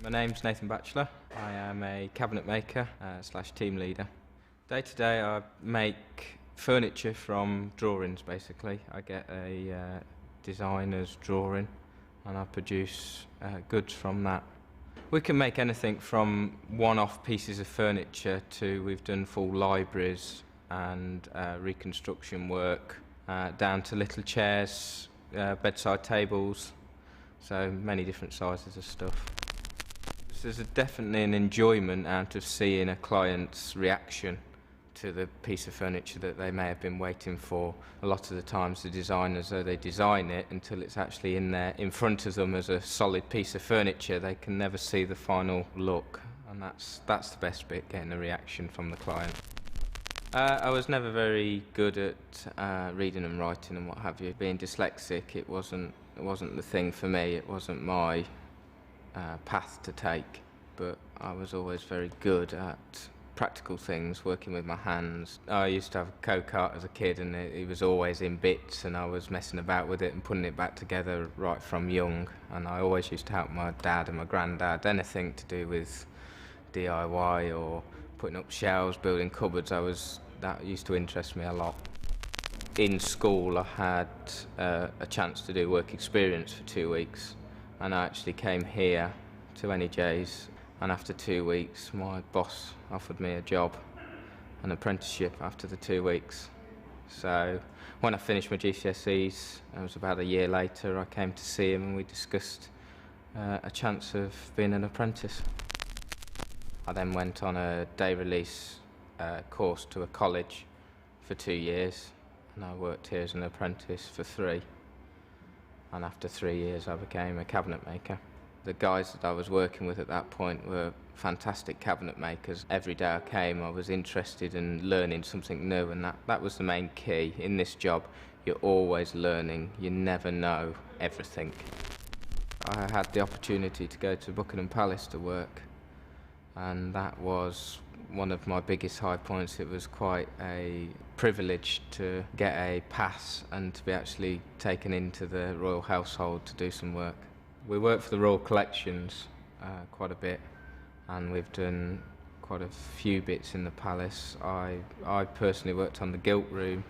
My name's Nathan Batchelor. I am a cabinet maker slash team leader. Day to day I make furniture from drawings basically. I get a designer's drawing and I produce goods from that. We can make anything from one-off pieces of furniture to we've done full libraries and reconstruction work, down to little chairs, bedside tables, so many different sizes of stuff. There's definitely an enjoyment out of seeing a client's reaction to the piece of furniture that they may have been waiting for. A lot of the times the designers, though they design it until it's actually in front of them as a solid piece of furniture, they can never see the final look, and that's the best bit, getting a reaction from the client. I was never very good at reading and writing and what have you. Being dyslexic, it wasn't the thing for me. It wasn't my path to take, but I was always very good at practical things, working with my hands. I used to have a go-kart as a kid and it was always in bits, and I was messing about with it and putting it back together right from young, and I always used to help my dad and my granddad. Anything to do with DIY or putting up shelves, building cupboards, that used to interest me a lot. In school I had a chance to do work experience for 2 weeks, and I actually came here to NEJ's, and after 2 weeks my boss offered me a job, an apprenticeship after the 2 weeks. So when I finished my GCSEs, it was about a year later, I came to see him and we discussed a chance of being an apprentice. I then went on a day release course to a college for 2 years, and I worked here as an apprentice for 3. And after 3 years I became a cabinet maker. The guys that I was working with at that point were fantastic cabinet makers. Every day I came I was interested in learning something new, and that was the main key. In this job you're always learning, you never know everything. I had the opportunity to go to Buckingham Palace to work, and that was one of my biggest high points. It was quite a privilege to get a pass and to be actually taken into the royal household to do some work. We work for the Royal Collections quite a bit, and we've done quite a few bits in the palace. I personally worked on the gilt room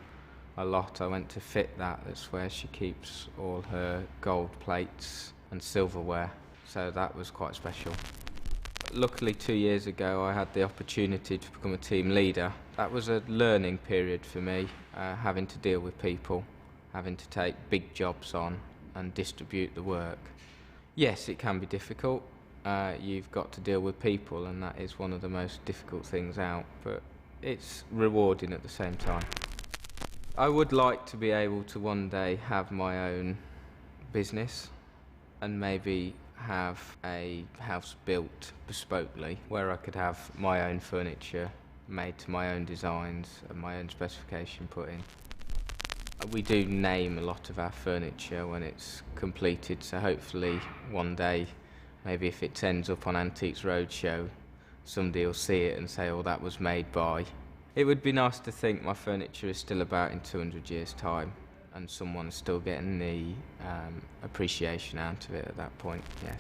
a lot. I went to fit that. That's where she keeps all her gold plates and silverware, so that was quite special. Luckily 2 years ago I had the opportunity to become a team leader. That was a learning period for me, having to deal with people, having to take big jobs on and distribute the work. Yes, it can be difficult. You've got to deal with people, and that is one of the most difficult things out, but it's rewarding at the same time. I would like to be able to one day have my own business and maybe have a house built bespokely where I could have my own furniture made to my own designs and my own specification put in. We do name a lot of our furniture when it's completed, so hopefully one day, maybe if it ends up on Antiques Roadshow, somebody will see it and say, oh, that was made by. It would be nice to think my furniture is still about in 200 years' time, and someone's still getting the appreciation out of it at that point, yes.